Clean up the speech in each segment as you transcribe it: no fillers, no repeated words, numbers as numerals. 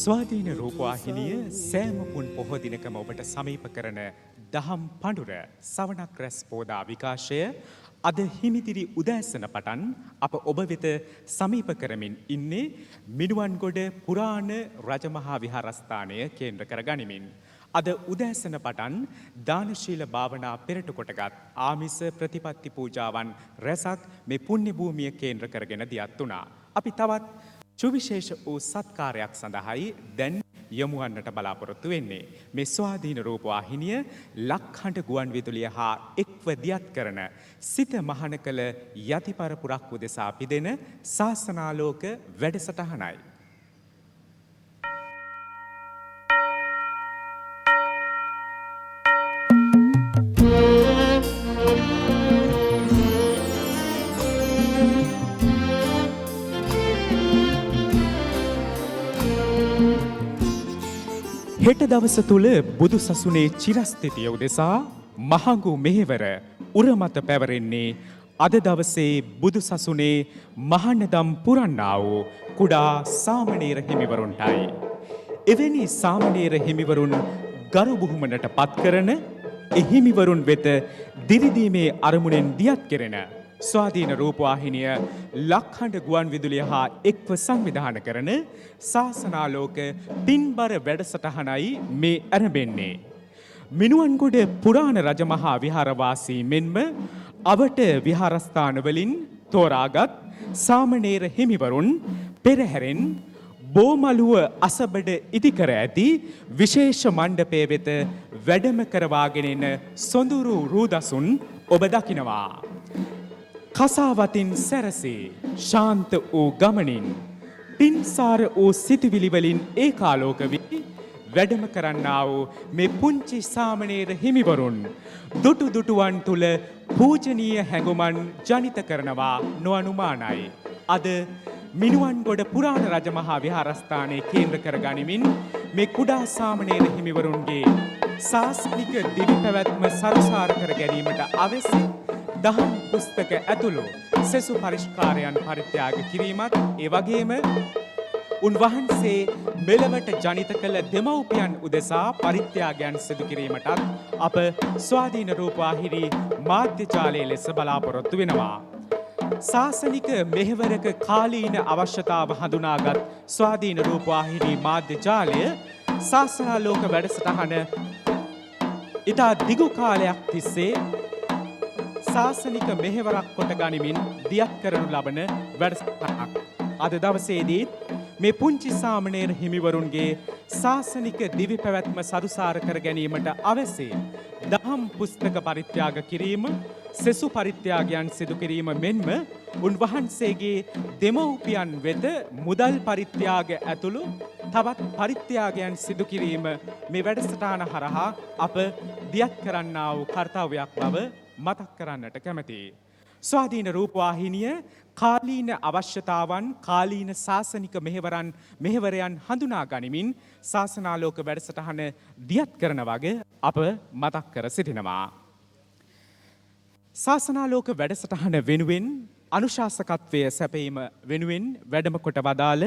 ස්වාධීන රූපවාහිනිය සෑම පුන් පොහෝ දිනකම ඔබට සමීප කරන දහම් පඬුර සවනක් රැස් පෝදා විකාශය අද හිමිතිරි උදෑසන පටන් අප ඔබ වෙත සමීප කරමින් ඉන්නේ මිනුවන්ගොඩ පුරාණ රජමහා විහාරස්ථානය කේන්ද්‍ර කර ගනිමින්. අද උදෑසන පටන් දානශීල භාවනා පෙරට කොටගත් ආමිස ප්‍රතිපත්ති පූජාවන් රැසක් මේ පුණ්‍ය භූමිය කේන්ද්‍ර කරගෙන දියත් වුණා. අපි තවත් සුවිශේෂ වූ සත්කාරයක් සඳහායි දැන් යොමු වන්නට බලාපොරොත්තු වෙන්නේ. මේ ස්වාධීන රූපවාහිනිය ලක්හඬ ගුවන් විදුලිය හා එක්ව දියත් කරන සිත මහන කළ යතිපරපුරක් උදෙසා පිදෙන ශාසනාලෝක වැඩසටහනයි. හෙට දවස තුළ බුදු සසුනේ චිරස්ථිතිය උදෙසා මහඟු මෙහෙවර උරමත පැවරෙන්නේ අද දවසේ බුදු සසුනේ මහණදම් පුරන්නා වූ කුඩා සාමණේර හිමිවරුන්ටයි. එවැනි සාමණේර හිමිවරුන් ගරු බුහුමනට පත් කරන හිමිවරුන් වෙත දිරිදීමේ අරමුණෙන් දියත් කෙරෙන ස්වාධීන රූපවාහිනිය ලක්හඬ ගුවන් විදුලිය හා එක්ව සංවිධාන කරන ශාසනාලෝක පින්බර වැඩසටහනයි මේ ඇරඹෙන්නේ. මිනුවන්ගොඩ පුරාණ රජමහා විහාරවාසී මෙන්ම අවට විහාරස්ථානවලින් තෝරාගත් සාමණේර හිමිවරුන් පෙරහැරෙන් බෝමළුව අසබඩ ඉදිකර ඇති විශේෂ මණ්ඩපය වෙත වැඩම කරවාගෙන එන සොඳුරු රූදසුන් ඔබ දකිනවා. කසාවතින් සැරසේ ශාන්ත වූ ගමනින් පින්සාර වූ සිතුවිලිවලින් ඒකාලෝක වී වැඩම කරන්නා වූ මේ පුංචි සාමණේර හිමිවරුන් දුටු දුටුවන් තුල පූජනීය හැඟුමන් ජනිත කරනවා නොඅනුමානයි. අද මිනුවන්ගොඩ පුරාණ රජමහා විහාරස්ථානයේ කේන්ද්‍ර කර ගනිමින් මේ කුඩා සාමණේර හිමිවරුන්ගේ ශාස්ත්‍රික දිවි පැවැත්ම සරුසාර කර ගැනීමට අවශ්‍ය දහම් පුස්තක ඇතුළු සෙසු පරිෂ්කාරයන් පරිත්‍යාග කිරීමත් ඒ වගේම උන්වහන්සේ මෙලවට ජනිත කළ දෙමව්පියන් උදෙසා පරිත්‍යාගයන් සිදු කිරීමටත් අප ස්වාධීන රූපවාහිනී මාධ්‍ය ජාලය ලෙස බලාපොරොත්තු වෙනවා. ශාසනික මෙහෙවරක කාලීන අවශ්‍යතාව හඳුනාගත් ස්වාධීන රූපවාහිනී මාධ්‍ය ජාලය ශාසනාලෝක වැඩසටහන ඉතා දිගු කාලයක් තිස්සේ ශාසනික මෙහෙවරක් කොට ගනිමින් දියත් කරනු ලබන වැඩසටහනක්. අද දවසේදී මේ පුංචි සාමණේර හිමිවරුන්ගේ ශාසනික දිවි පැවැත්ම සරුසාර කර ගැනීමට අවශ්‍ය දහම් පුස්තක පරිත්‍යාග කිරීම, සෙසු පරිත්‍යාගයන් සිදු කිරීම මෙන්ම උන්වහන්සේගේ දෙමව්පියන් වෙත මුදල් පරිත්‍යාග ඇතුළු තවත් පරිත්‍යාගයන් සිදු කිරීම මේ වැඩසටහන හරහා අප දියත් කරන්නා වූ කර්තව්‍යයක් බව මතක් කරන්නට කැමැතියි. ස්වාධීන රූපවාහිනිය කාලීන අවශ්‍යතාවන් කාලීන ශාසනික මෙහෙවරයන් හඳුනා ගනිමින් ශාසනාලෝක වැඩසටහන දියත් කරන වගේ අප මතක් කර සිටිනවා. ශාසනාලෝක වැඩසටහන වෙනුවෙන් අනුශාසකත්වය සැපීම වෙනුවෙන් වැඩම කොට වදාළ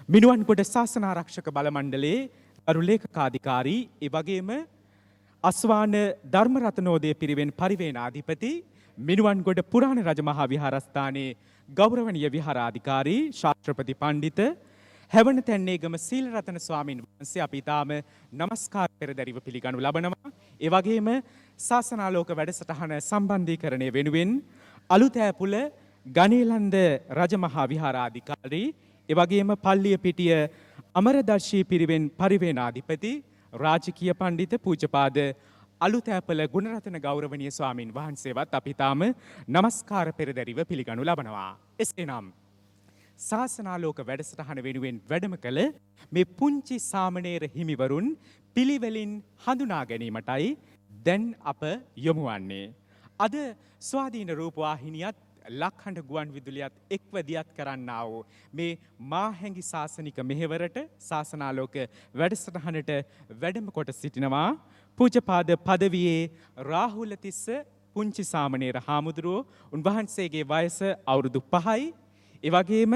මිනුවන්ගොඩ ශාසනාරක්ෂක බල මණ්ඩලයේ ගරු ලේකකාධිකාරී ඒ වගේම අස්වාන ධර්මරතනෝදය පිරිවෙන් පරිවේනාධිපති මිනුවන්ගොඩ පුරාණ රජමහා විහාරස්ථානයේ ගෞරවනීය විහාරාධිකාරී ශාස්ත්‍රපති පණ්ඩිත හැවන තැන්නේගම සීලරතන ස්වාමීන් වහන්සේ අපි ඊටාම নমස්කාර පෙරදරිව පිළිගනු ලබනවා. ඒ වගේම ශාසනාලෝක වැඩසටහන සම්බන්ධීකරණය වෙනුවෙන් අලුතෑපුල ගණේලන්ද රජමහා විහාරාධිකාරී ඒ වගේම පල්ලියපිටිය අමරදර්ශී පිරිවෙන් පරිවේනාධිපති රාජකීය පණ්ඩිත පූජ්‍යපාද අලුතෑපල ගුණරතන ගෞරවනීය ස්වාමින් වහන්සේවත් අපි තාම নমස්කාර පෙරදරිව පිළිගනු ලබනවා. එසේනම් ශාසනාලෝක වැඩසටහන වෙනුවෙන් වැඩම කළ මේ පුංචි සාමණේර හිමිවරුන් පිළිවෙලින් හඳුනා ගැනීමටයි දැන් අප යොමු වන්නේ. අද ස්වාධීන රූපවාහිනියත් ලක්හඬ ගුවන් විදුලියත් එක්ව දියත් කරන්නා වූ මේ මාහැඟි ශාසනික මෙහෙවරට ශාසනාලෝක වැඩසටහනට වැඩම කොට සිටිනවා පූජ්‍යපාද පදවියේ රාහුලතිස්ස පුංචි සාමණේර හාමුදුරුවෝ උන්වහන්සේගේ වයස අවුරුදු 5යි. ඒ වගේම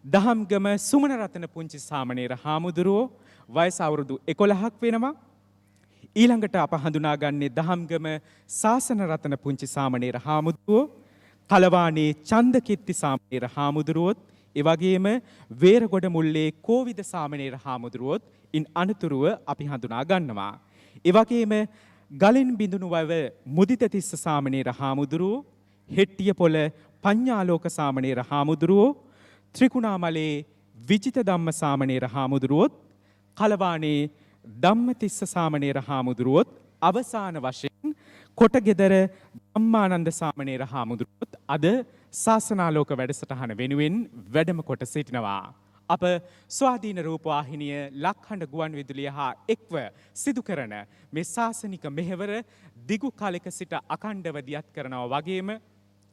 දහම්ගම සුමනරතන පුංචි සාමණේර හාමුදුරුවෝ වයස අවුරුදු 11ක් වෙනවා. ඊළඟට අප හඳුනාගන්නේ දහම්ගම ශාසන රතන පුංචි සාමණේර හාමුදුරුවෝ, කලවානේ චන්දකිත්ති සාමණේර හාමුදුරුවොත්, ඒ වගේම වේරගොඩ මුල්ලේ කෝවිද සාමණේර හාමුදුරුවොත් ඉන් අනතුරුව අපි හඳුනා ගන්නවා. ඒ වගේම ගලින් බිඳුණු වව මුදිතතිස්ස සාමණේර හාමුදුරුවෝ, හෙට්ටියපොළ පඤ්ඤාලෝක සාමණේර හාමුදුරුවෝ, ත්‍රිකුණාමලේ විජිත ධම්ම සාමණේර හාමුදුරුවොත්, කලවානේ ධම්මතිස්ස සාමණේර හාමුදුරුවොත්, අවසාන වශයෙන් කොටගෙදර ධම්මානන්ද සාමණේර හාමුදුරුවොත් අද ශාසනාලෝක වැඩසටහන වෙනුවෙන් වැඩම කොට සිටිනවා. අප ස්වාධීන රූපවාහිනිය ලක්හඬ ගුවන් විදුලිය හා එක්ව සිදු කරන මේ ශාසනික මෙහෙවර දිගු කාලයක සිට අඛණ්ඩව දියත් කරනවා වගේම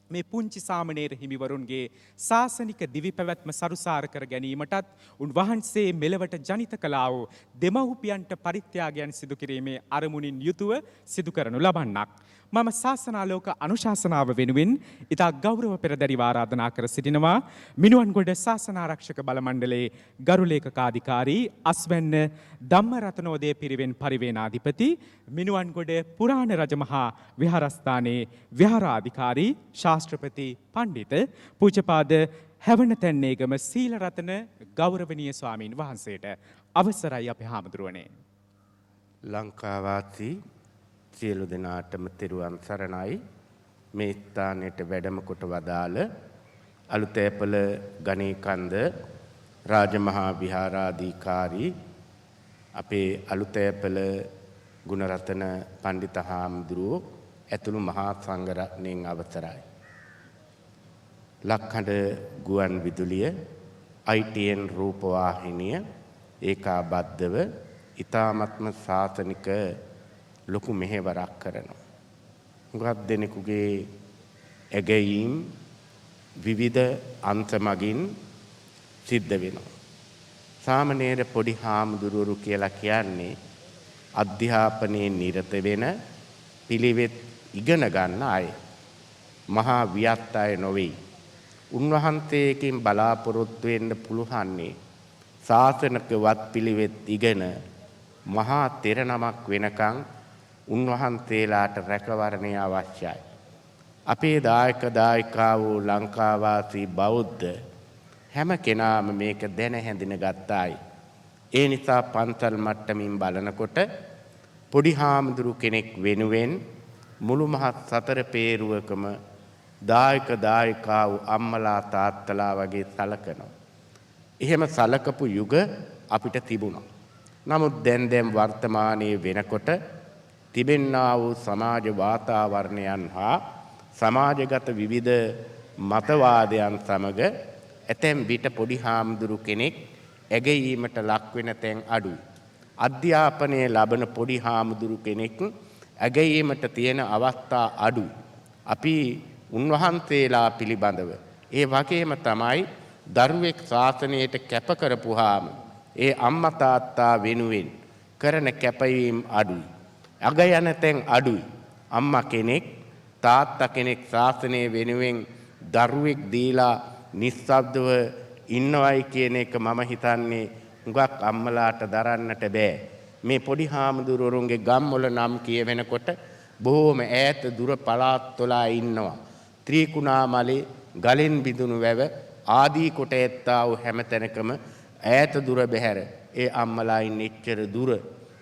මේ පුංචි සාමණේර හිමිවරුන්ගේ ශාසනික දිවි පැවැත්ම සරුසාර කර ගැනීමටත් උන්වහන්සේ මෙලවට ජනිත කළා වූ දෙමව්පියන්ට පරිත්‍යාගයන් සිදු කිරීමේ අරමුණින් යුතුව සිදු කරනු ලබන්නක්. මම ශාසනාලෝක අනුශාසනාව වෙනුවෙන් ඉතා ගෞරව පෙරදැරිව ආරාධනා කර සිටිනවා මිනුවන්ගොඩ ශාසනාරක්ෂක බල මණ්ඩලයේ ගරු ලේකකාධිකාරී අස්වැන්න ධම්මරතනෝදය පිරිවෙන් පරිවේනාධිපති මිනුවන්ගොඩ පුරාණ රජමහා විහාරස්ථානයේ විහාරාධිකාරී ශාස්ත්‍රපති පණ්ඩිත පූජ්‍යපාද හැවනතැන්නේගම සීලරතන ගෞරවනීය ස්වාමීන් වහන්සේට අවසරයි අපේ හාමුදුරුවනේ. ලංකාවාසී සියලු දෙනාටම තෙරුවන් සරණයි. මේ ස්ථානයට වැඩම කොට වදාළ අලුතෑපල ගණේකන්ද රාජමහා විහාරාධිකාරී අපේ අලුතෑපල ගුණරතන පණ්ඩිත හාමුදුරුවෝ ඇතුළු මහා සංඝරත්නයෙන් අවසරයි. ලක්හඬ ගුවන් විදුලිය ITN රූපවාහිනිය ඒකාබද්ධව ඊ타ත්ම ශාසනික ලොකු මෙහෙවරක් කරනවා. හුඟක් දෙනෙකුගේ ඇගයීම් විවිධ අන්ත මගින් සිද්ධ වෙනවා. සාමණේර පොඩි හාමුදුරුවරු කියලා කියන්නේ අධ්‍යාපනයේ නිරත වෙන පිළිවෙත් ඉගෙන ගන්න අය. මහා වියත් අය නොවේ. උන්වහන්සේකින් බලාපොරොත්තු වෙන්න පුළුවන්නේ ශාසනික වත් පිළිවෙත් ඉගෙන මහා තෙර නමක් වෙනකන් උන්වහන්සේලාට රැකවරණය අවශ්‍යයි. අපේ දායක දායිකාවෝ ලංකාවාසී බෞද්ධ හැම කෙනාම මේක දැන හැඳින ගත්තායි. ඒ නිසා පන්සල් මට්ටමින් බලනකොට පොඩි හාමුදුරු කෙනෙක් වෙනුවෙන් මුළු මහත් සතර පේරුවකම දායක දායිකාවෝ අම්මලා තාත්තලා වගේ සලකනවා. එහෙම සලකපු යුග අපිට තිබුණා. නමුත් දැන් වර්තමානයේ වෙනකොට තිබෙන්නා වූ සමාජ වාතාවරණයන් හා සමාජගත විවිධ මතවාදයන් සමග ඇතැම් විට පොඩි හාමුදුරු කෙනෙක් ඇගයීමට ලක් වෙන තැන් අඩුයි. අධ්‍යාපනය ලබන පොඩි හාමුදුරු කෙනෙක් ඇගයීමට තියෙන අවස්ථා අඩුයි. අපි උන්වහන්සේලා පිළිබඳව ඒ වගේම තමයි දරුවෙක් ශාසනයට කැප කරපුවාම ඒ අම්මා තාත්තා වෙනුවෙන් කරන කැපවීම අඩුයි. අග යන තැන් අඩුයි. අම්මා කෙනෙක් තාත්තා කෙනෙක් ශාසනය වෙනුවෙන් දරුවෙක් දීලා නිස්සබ්දව ඉන්නවයි කියන එක මම හිතන්නේ හුඟක් අම්මලාට දරන්නට බෑ. මේ පොඩි හාමුදුරුවරුන්ගේ ගම්වල නම් කියවෙනකොට බොහෝම ඈත දුර පළාත්වල ඉන්නවා. ත්‍රිකුණාමලේ ගලෙන් බිඳුණු වැව ආදී කොට ඇත්තා වූ හැමතැනකම ඈත දුර බැහැර ඒ අම්මලා ඉන්නේ එච්චර දුර.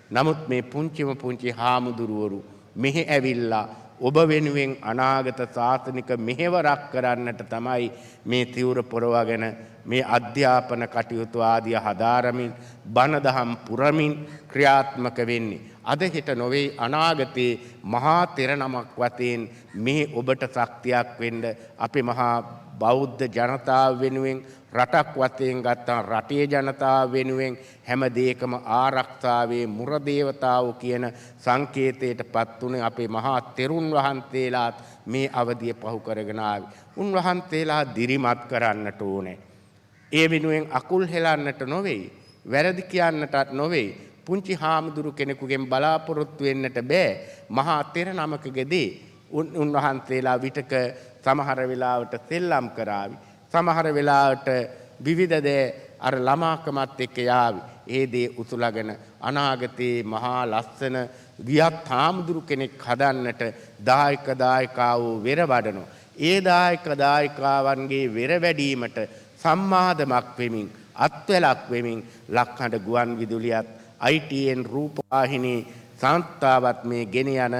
නමුත් මේ පුංචිම පුංචි හාමුදුරුවරු මෙහි ඇවිල්ලා ඔබ වෙනුවෙන් අනාගත ශාසනික මෙහෙවරක් කරන්නට තමයි මේ තිවුර පොරවගෙන මේ අධ්‍යාපන කටයුතු ආදිය හදාරමින් බණ දහම් පුරමින් ක්‍රියාත්මක වෙන්නේ. අද හෙට නොවේ අනාගතයේ මහා තෙර නමක් වශයෙන් මේ ඔබට ශක්තියක් වෙන්න අපේ මහා බෞද්ධ ජනතාව වෙනුවෙන් රටක් වශයෙන් ගත්තා රටේ ජනතාව වෙනුවෙන් හැම දෙයකම ආරක්ෂාවේ මුර දේවතාවෝ කියන සංකේතයට පත් වුණේ අපේ මහා තෙරුන් වහන්සේලාත් මේ අවධිය පහු කරගෙන ආවේ. උන්වහන්සේලා දිරිමත් කරන්නට ඕනේ. ඒ වෙනුවෙන් අකුල් හෙලන්නට නොවේ. වැරදි කියන්නටත් නොවේ. පුංචි හාමුදුරු කෙනෙකුගෙන් බලාපොරොත්තු වෙන්නට බෑ. මහා තෙර නමකගේදී උන්වහන්සේලා විටක සමහර වෙලාවට සෙල්ලම් කරાવી. සමහර වෙලාවට විවිධ දේ අර ළමාකමත් එක්ක යාවි. ඒ දේ උතුලගෙන අනාගතේ මහා ලස්සන වියත් හාමුදුරු කෙනෙක් හදන්නට දායකවෝ වෙර වඩනවා. ඒ දායකවන්ගේ වෙර වැඩීමට සම්මාදමක් වෙමින් අත්වැලක් වෙමින් ලක්හඬ ගුවන් විදුලියත් ITN රූපවාහිනී සංස්ථාවත් මේ ගෙන යන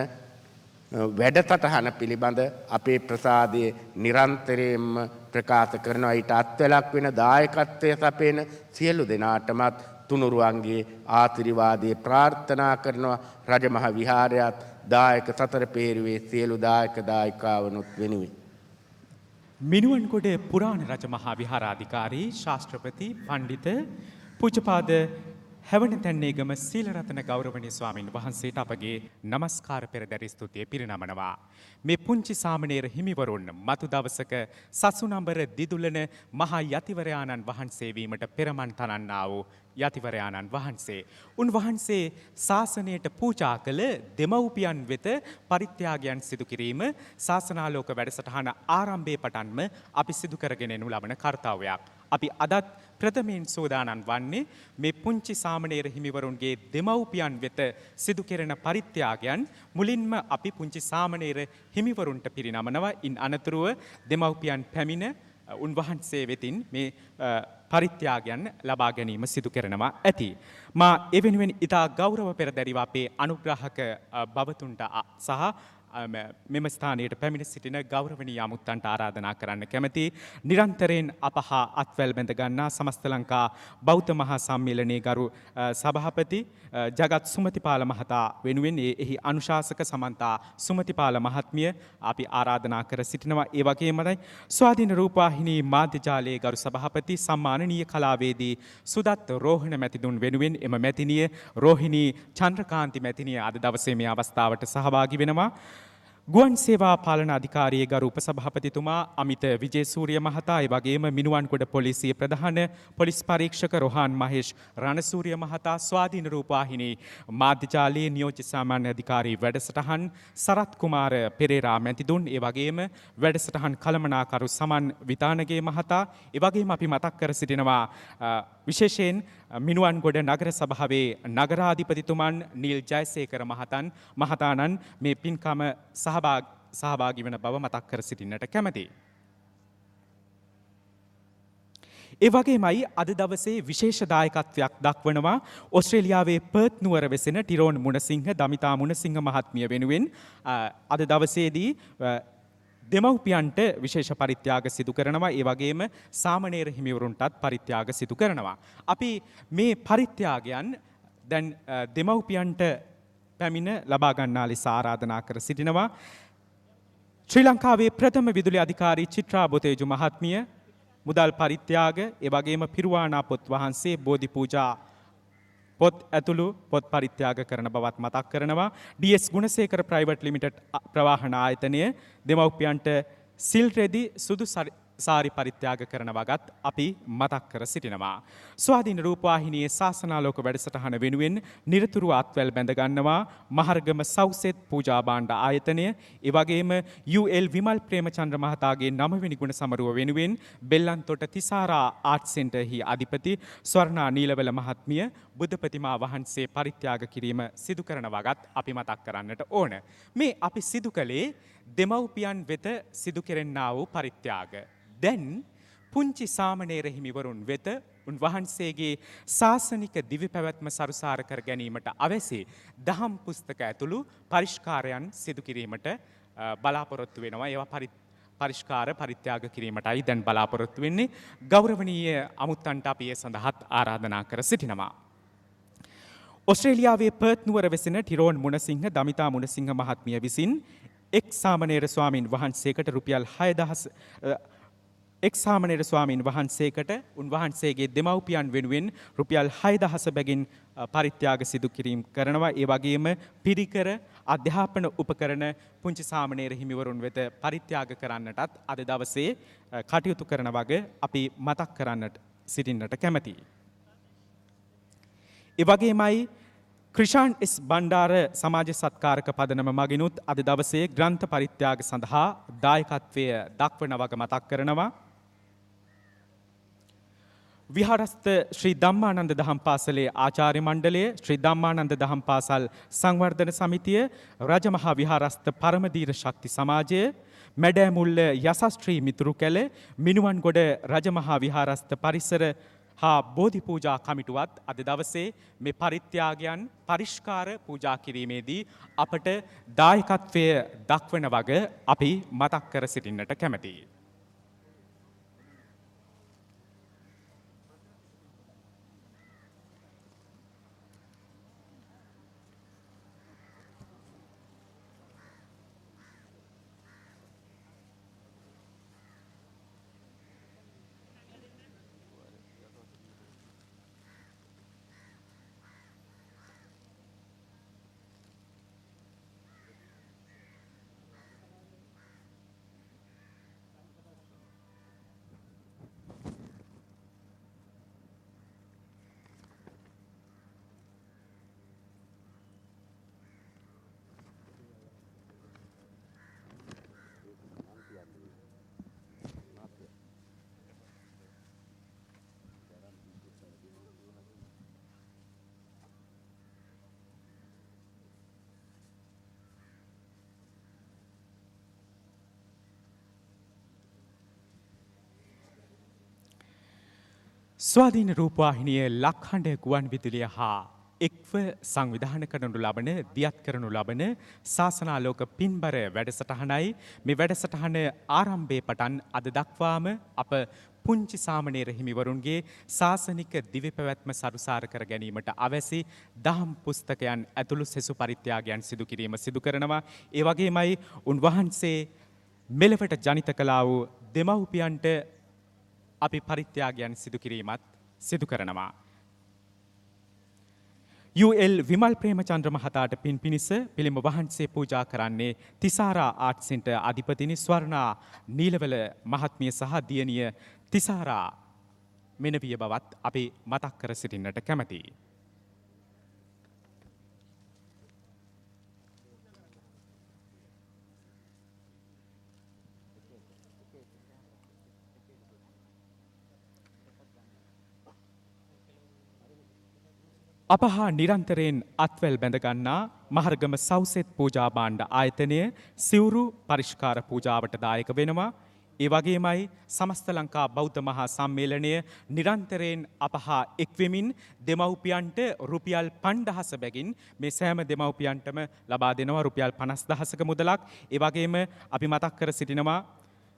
වැඩසටහන පිළිබඳ අපේ ප්‍රසාදයේ නිරන්තරයෙන්ම ප්‍රකාශ කරනවා. ඊට අත්වැලක් වෙන දායකත්වය සපයන සියලු දෙනාටමත් තුනුරුවන්ගේ ආශිර්වාදයේ ප්‍රාර්ථනා කරනවා. රජමහා විහාරයත් දායක සතර පේරුවේ සියලු දායකවනුත් වෙනුවෙන්. මිනුවන්ගොඩ පුරාණ රජමහා විහාරාධිකාරී ශාස්ත්‍රපති පණ්ඩිත පූජ්‍යපාද හැවණතැන්නේගම සීලරතන ගෞරවනීය ස්වාමින් වහන්සේට අපගේ নমස්කාර පෙරදරි ස්තුතිය පිරිනමනවා. මේ පුංචි සාමණේර හිමිවරුන් මතු දවසක සසුනඹර දිදුලන මහා යතිවරයාණන් වහන්සේ වීමට පෙරමන් තනන්නා වූ යතිවරයාණන් වහන්සේ. උන්වහන්සේ ශාසනයට පූජා කළ දෙමව්පියන් වෙත පරිත්‍යාගයන් සිදු කිරීම ශාසනාලෝක වැඩසටහන ආරම්භයේ පටන්ම අපි සිදු කරගෙන යනු ලබන කාර්යයක්. අපි අදත් ප්‍රථමයෙන් සෝදානම් වන්නේ මේ පුංචි සාමණේර හිමිවරුන්ගේ දෙමව්පියන් වෙත සිදු කෙරෙන පරිත්‍යාගයන් මුලින්ම අපි පුංචි සාමණේර හිමිවරුන්ට පිරිනමනවා. ඉන් අනතුරුව දෙමව්පියන් පැමිණ උන්වහන්සේ වෙතින් මේ පරිත්‍යාගයන් ලබා ගැනීම සිදු කරනවා ඇති. මා එවෙනුවෙන් ඉතා ගෞරව පෙරදැරිව අපේ අනුග්‍රාහක බවතුන්ට සහ මෙම ස්ථානයට පැමිණ සිටින ගෞරවනීය අමුත්තන්ට ආරාධනා කරන්න කැමැති. නිරන්තරයෙන් අප හා අත්වැල් බැඳ ගන්නා සමස්ත ලංකා බෞද්ධ මහා සම්මේලනයේ ගරු සභාපති ජගත් සුමතිපාල මහතා වෙනුවෙන් එහි අනුශාසක සමන්තා සුමතිපාල මහත්මිය අපි ආරාධනා කර සිටිනවා. ඒ වගේමයි ස්වාධීන රූපවාහිනී මාධ්‍ය ජාලයේ ගරු සභාපති සම්මානනීය කලාවේදී සුදත් රෝහණ මැතිතුන් වෙනුවෙන් එම මැතිනිය රෝහිණී චන්ද්‍රකාන්ති මැතිනිය අද දවසේ මේ අවස්ථාවට සහභාගී වෙනවා. ගුවන් සේවා පාලන අධිකාරියේ ගරු උපසභාපතිතුමා අමිත විජේසූරිය මහතා, ඒ වගේම මිනුවන්ගොඩ පොලිසිය ප්‍රධාන පොලිස් පරීක්ෂක රොහාන් මහේෂ් රණසූරිය මහතා, ස්වාධීන රූපවාහිනී මාධ්‍ය ජාලයේ නියෝජ්‍ය සාමාන්‍ය අධිකාරී වැඩසටහන් සරත් කුමාර පෙරේරා මැතිතුන්, ඒ වගේම වැඩසටහන් කළමනාකරු සමන් විතානගේ මහතා, ඒ වගේම අපි මතක් කර සිටිනවා විශේෂයෙන් මිනුවන්ගොඩ නගර සභාවේ නගරාධිපතිතුමන් නිල් ජයසේකර මහතාණන් මේ පින්කම සහභාගී වන බව මතක් කර සිටින්නට කැමැතියි. ඒ වගේමයි අද දවසේ විශේෂ දායකත්වයක් දක්වනවා ඕස්ට්‍රේලියාවේ පර්ත් නුවර වෙසෙන ටිරෝන් මුණසිංහ දමිතා මුණසිංහ මහත්මිය වෙනුවෙන් අද දවසේදී දෙමව්පියන්ට විශේෂ පරිත්‍යාග සිදු කරනවා. ඒ වගේම සාමණේර හිමිවරුන්ටත් පරිත්‍යාග සිදු කරනවා. අපි මේ පරිත්‍යාගයන් දැන් දෙමව්පියන්ට පැමිණ ලබා ගන්නා ලෙස ආරාධනා කර සිටිනවා. ශ්‍රී ලංකාවේ ප්‍රථම විදුලි අධිකාරී චිත්‍රා බොතේජු මහත්මිය මුදල් පරිත්‍යාග, ඒ වගේම පිරුවානා පොත් වහන්සේ බෝධි පූජා පොත් ඇතුළු පොත් පරිත්‍යාග කරන බවත් මතක් කරනවා. DS ගුණසේකර ප්‍රයිවට් ලිමිටඩ් ප්‍රවාහන ආයතනය දෙමව්පියන්ට සිල් රෙදි සුදු සාරි පරිත්‍යාග කරන වගත් අපි මතක් කර සිටිනවා. ස්වාධීන රූපවාහිනියේ ශාසනාලෝක වැඩසටහන වෙනුවෙන් නිරතුරුව අත්වැල් බැඳ ගන්නවා මහර්ගම සව්සෙත් පූජා භාණ්ඩ ආයතනය. ඒ වගේම UL විමල් ප්‍රේමචන්ද්‍ර මහතාගේ 9 වෙනි ගුණ සමරුව වෙනුවෙන් බෙල්ලන්තොට තිසාරා ආර්ට් සෙන්ටර්හි අධිපති ස්වර්ණා නීලවල මහත්මිය බුද්ධ ප්‍රතිමා වහන්සේ පරිත්‍යාග කිරීම සිදු කරන වගත් අපි මතක් කරන්නට ඕන. මේ අපි සිදු කළේ දෙමව්පියන් වෙත සිදු කෙරෙන්නා වූ පරිත්‍යාග. දැන් පුංචි සාමණේර හිමිවරුන් වෙත උන්වහන්සේගේ ශාසනික දිවි පැවැත්ම සරුසාර කර ගැනීමට අවැසි දහම් පුස්තක ඇතුළු පරිෂ්කාරයන් සිදු කිරීමට බලාපොරොත්තු වෙනවා. ඒවා පරිෂ්කාර පරිත්‍යාග කිරීමටයි දැන් බලාපොරොත්තු වෙන්නේ. ගෞරවනීය අමුත්තන්ට අපි ඒ සඳහාත් ආරාධනා කර සිටිනවා. ඕස්ට්‍රේලියාවේ පර්ත් නුවර වෙසෙන ටිරෝන් මුණසිංහ දමිතා මුණසිංහ මහත්මිය විසින් එක් සාමණේර ස්වාමීන් වහන්සේකට රුපියල් 6000 එක් සාමණේර ස්වාමීන් වහන්සේකට උන්වහන්සේගේ දෙමව්පියන් වෙනුවෙන් රුපියල් 6000 බැගින් පරිත්‍යාග සිදු කිරීම කරනවා. ඒ වගේම පිරිකර අධ්‍යාපන උපකරණ පුංචි සාමණේර හිමිවරුන් වෙත පරිත්‍යාග කරන්නටත් අද දවසේ කටයුතු කරන වග අපි මතක් කරන්නට සිටින්නට කැමැතියි. ඒ වගේමයි ක්‍රිෂාන් එස් බණ්ඩාර සමාජ සත්කාරක පදනම මගිනුත් අද දවසේ ග්‍රන්ථ පරිත්‍යාග සඳහා දායකත්වය දක්වන වග මතක් කරනවා. විහාරස්ථ ශ්‍රී ධම්මානන්ද දහම් පාසලේ ආචාර්ය මණ්ඩලය, ශ්‍රී ධම්මානන්ද දහම් පාසල් සංවර්ධන සමිතිය, රජමහා විහාරස්ථ පරමදීර ශක්ති සමාජය, මැඩෑමුල්ල යසස්ත්‍රී මිතුරු කැල, මිනුවන්ගොඩ රජමහා විහාරස්ථ පරිසර හා බෝධි පූජා කමිටුවත් අද දවසේ මේ පරිත්‍යාගයන් පරිෂ්කාර පූජා කිරීමේදී අපට දායකත්වය දක්වන වග අපි මතක් කර සිටින්නට කැමැතියි. ස්වාධීන රූපවාහිනිය ලක්හඬ ගුවන් විදුලිය හා එක්ව සංවිධාන කරනු ලබන දියත් කරනු ලබන ශාසනාලෝක පින්බර වැඩසටහනයි. මේ වැඩසටහන ආරම්භයේ පටන් අද දක්වාම අප පුංචි සාමණේර හිමිවරුන්ගේ ශාසනික දිවි පැවැත්ම සරුසාර කර ගැනීමට අවැසි දහම් පුස්තකයන් ඇතුළු සෙසු පරිත්‍යාගයන් සිදු කිරීම සිදු කරනවා. ඒ වගේමයි උන්වහන්සේ මෙලවට ජනිත කළා වූ දෙමව්පියන්ට අපි පරිත්‍යාගයන් සිදු කිරීමත් සිදු කරනවා. UL විමල් ප්‍රේමචන්ද්‍ර මහතාට පින් පිණිස පිළිම වහන්සේ පූජා කරන්නේ තිසාරා ආර්ට් සෙන්ටර් අධිපතිනි ස්වර්ණා නීලවල මහත්මිය සහ දියණිය තිසාරා මෙනවිය බවත් අපි මතක් කර සිටින්නට කැමැතියි. අප හා නිරන්තරයෙන් අත්වැල් බැඳගන්නා මහර්ගම සෞසෙත් පූජා භාණ්ඩ ආයතනය සිවුරු පරිෂ්කාර පූජාවට දායක වෙනවා. ඒ වගේමයි සමස්ත ලංකා බෞද්ධ මහා සම්මේලනය නිරන්තරයෙන් අප හා එක්වෙමින් දෙමව්පියන්ට රුපියල් 5000 බැගින් මේ සෑම දෙමව්පියන්ටම ලබා දෙනවා රුපියල් 50000ක මුදලක්. ඒ වගේම අපි මතක් කර සිටිනවා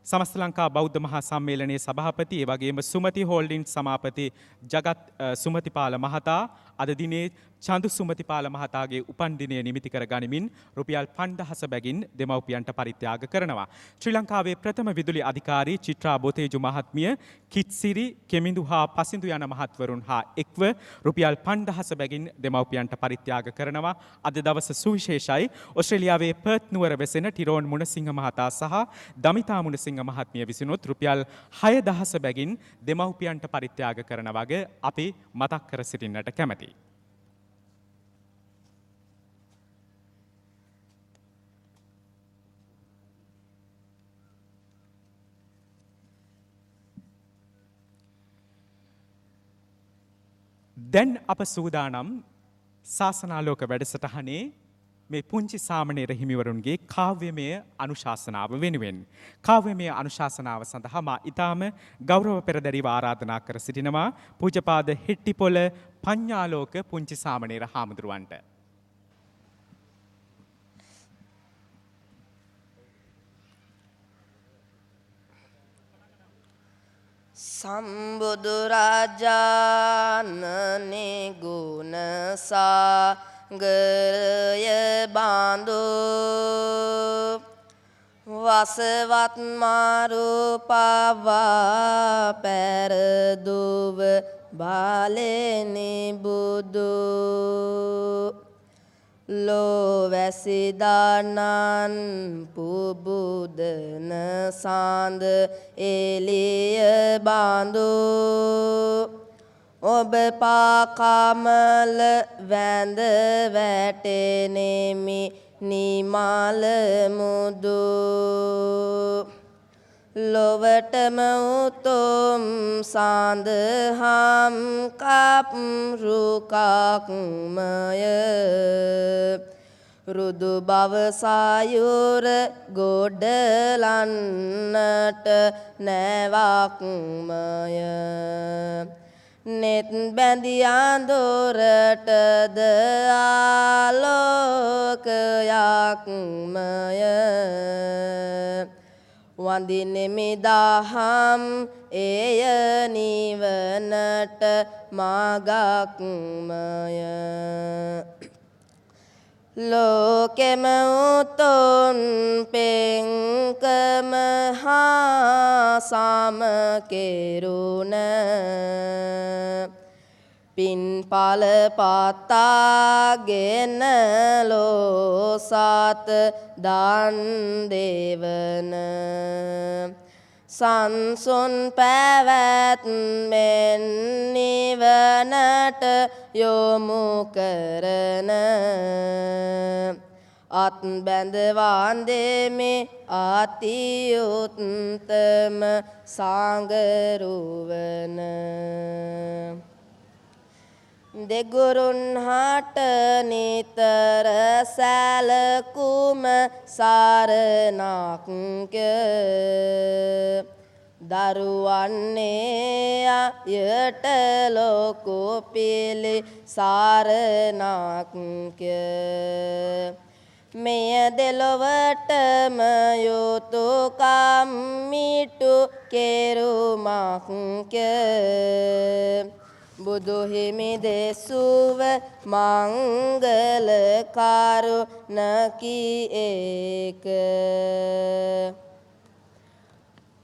සමස්ත ලංකා බෞද්ධ මහා සම්මේලනයේ සභාපති ඒ වගේම සුමති හෝල්ඩින් සමාපති ජගත් සුමතිපාල මහතා අද දිනේ චන්දු සුමතිපාල මහතාගේ උපන් දිනය නිමිති කර ගනිමින් රුපියල් 5000 බැගින් දෙමව්පියන්ට පරිත්‍යාග කරනවා. ශ්‍රී ලංකාවේ ප්‍රථම විදුලි අධිකාරී චිත්‍රා බොතේජු මහත්මිය කිත්සිරි කෙමිඳු හා පසිඳු යන මහත්වරුන් හා එක්ව රුපියල් 5000 බැගින් දෙමව්පියන්ට පරිත්‍යාග කරනවා. අද දවස සුවිශේෂයි. ඕස්ට්‍රේලියාවේ පර්ත් නුවර වෙසෙන ටිරෝන් මුණසිංහ මහතා සහ දමිතා මුණසිංහ මහත්මිය විසිනුත් රුපියල් 6000 බැගින් දෙමව්පියන්ට පරිත්‍යාග කරන වගේ අපි මතක් කර සිටින්නට කැමැතියි. දැන් අප සූදානම් ශාසනාලෝක වැඩසටහනේ මේ පුංචි සාමණේර හිමිවරුන්ගේ කාව්‍යමය අනුශාසනාව වෙනුවෙන්. කාව්‍යමය අනුශාසනාව සඳහා මා ඊටාම ගෞරව පෙරදැරිව ආරාධනා කර සිටිනවා පූජ්‍යපාද හෙට්ටිපොළ පඤ්ඤාලෝක පුංචි සාමණේර හාමුදුරුවන්ට. සම්බුදු රාජානනේ ගුණ සාගරය බඳු වසවත් මාරු පවා පෙරදුව බාලෙනි බුදු ලෝවැසිදානන් පුබුදන සාඳ එලිය බඳු ඔබ පාකමල වැඳ වැටෙනෙමි නිමල මුදු ලොවටම උතුම් සඳහම් කප්රුකක්මය රුදු බව සායුර ගොඩලන්නට නැවක්මය නෙත් බැඳි අඳුරටද ආලෝකයක්මය වඳිනෙමි දහම් එය නිවනට මාගක්මය ලෝකෙම උතුම් පෙන්කම හා සමකෙරුණ පින්පල පතාගෙන ලෝසත් දන් දෙවන සංසුන් පැවැත්මෙන් නිවනට යොමු කරන අත් බැඳ වන්දෙමි අතිඋත්තම සංගරුවන දෙගුරුන් හට නිතර සැලකුම සරණක්ය දරුවන්නේ අයට ලොකු පිළි සරණක්ය මෙය දෙලොවටම යුතුයකම් මිටු කෙරුමක්ය බුදු හිමි දෙසුව මංගල කරුණකි ඒක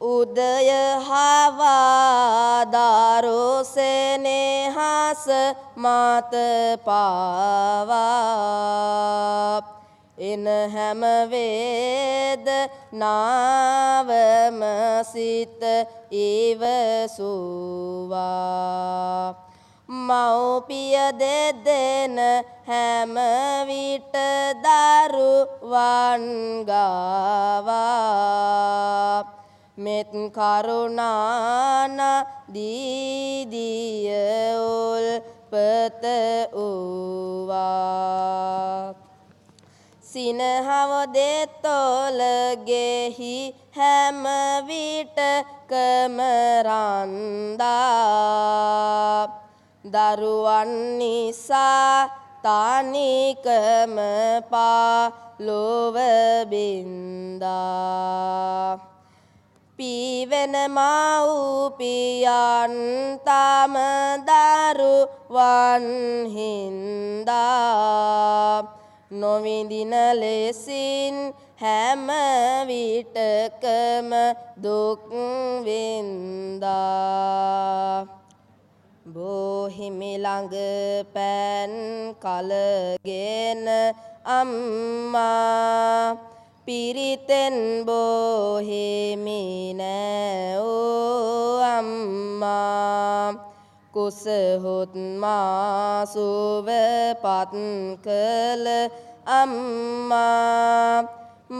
උදය හවා දරු සෙනෙහස මත පාවා එන හැම වේදනාවම සිත ඉවසුවා මව්පිය දෙදෙන හැම විට දරුවන් ගාවා මෙත් කරුණාන දීදිය උල්පත වූවා සිනහව දෙතොල ගෙහි හැම විටකම රන්දා දරුවන් නිසා තනිකම පාලොව බින්දා පීවෙන මව්පියන් තම දරුවන් හින්දා නොවිඳින ලෙසින් හැම විටකම දුක් වින්දා බොහිමි ළඟ පෑන් කලගෙන අම්මා පිරිතෙන් බොහිමි නෑෝ අම්මා කුසහොත් මා සුවපත් කළ අම්මා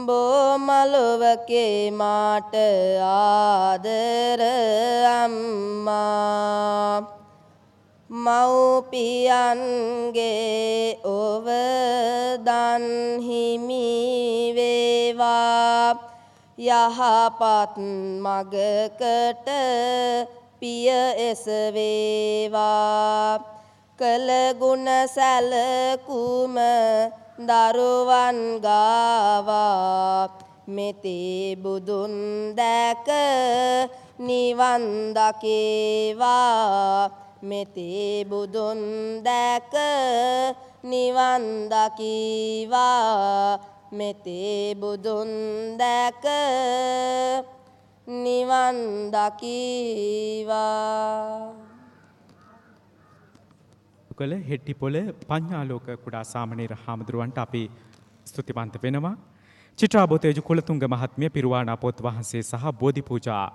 බොමලොවකේ මාට ආදර අම්මා මව්පියන්ගේ ඔවදන් හිමි වේවා යහපත් මගකට පිය එසවේවා කළ ගුණ සැලකුම දරුවන් ගාවා මෙතේ බුදුන් දැක නිවන් දකේවා මෙතේ බුදුන් දැක නිවන් දකීවා මෙතේ බුදුන් දැක නිවන් දකීවා කළ හෙට්ටිපොළ පඤ්ඤාලෝක කුඩා සාමණේර හාමුදුරුවන්ට අපි ස්තුතිවන්ත වෙනවා. චිත්‍රාබෝතේජු කුලතුංග මහත්මිය පිරුවානා පොත් වහන්සේ සහ බෝධි පූජා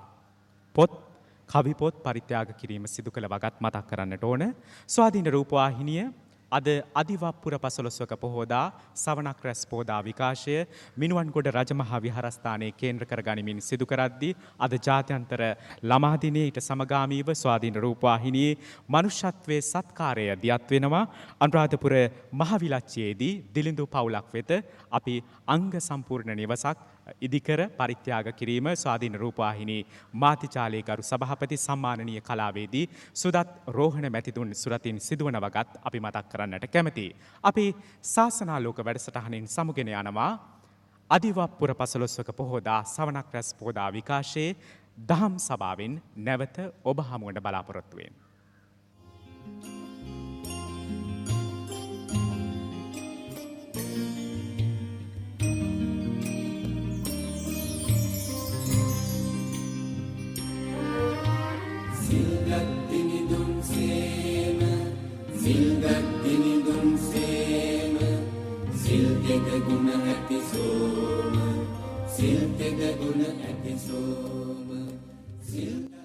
පොත් කවිපොත් පරිත්‍යාග කිරීම සිදු කළ වගත් මතක් කරන්නට ඕන. ස්වාධීන රූපවාහිනිය අද අදිවප්පුර පසළොස්වක පොහෝදා සවනක් රැස් පෝදා විකාශය මිනුවන්ගොඩ රජමහා විහාරස්ථානයේ කේන්ද්‍ර කර ගනිමින් සිදු කරද්දී අද ජාත්‍යන්තර ළමා දිනයේ ඊට සමගාමීව ස්වාධීන රූපවාහිනියේ මනුෂ්‍යත්වයේ සත්කාරය දියත් වෙනවා. අනුරාධපුර මහවිලච්චියේදී දිලිඳු පවුලක් වෙත අපි අංග සම්පූර්ණ නිවසක් ඉදිකර පරිත්‍යාග කිරීම ස්වාධීන රූපවාහිනී මාධ්‍යාලයේ ගරු සභාපති සම්මානනීය කලාවේදී සුදත් රෝහණ මැතිතුන් සුරතින් සිදුවන වගත් අපි මතක් කරන්නට කැමැතියි. අපි ශාසනාලෝක වැඩසටහනින් සමුගෙන යනවා අදිවප්පුර පසළොස්වක පොහෝදා සවනක් රැස් පෝදා විකාශයේ දහම් සභාවෙන් නැවත ඔබ හමුවන බලාපොරොත්තු වෙමි. සිල්ගත්තිනිදුන් සේම සිල්තෙද ගුණ ඇති සෝම සිල්තෙද ගුණ ඇති සෝම සිල්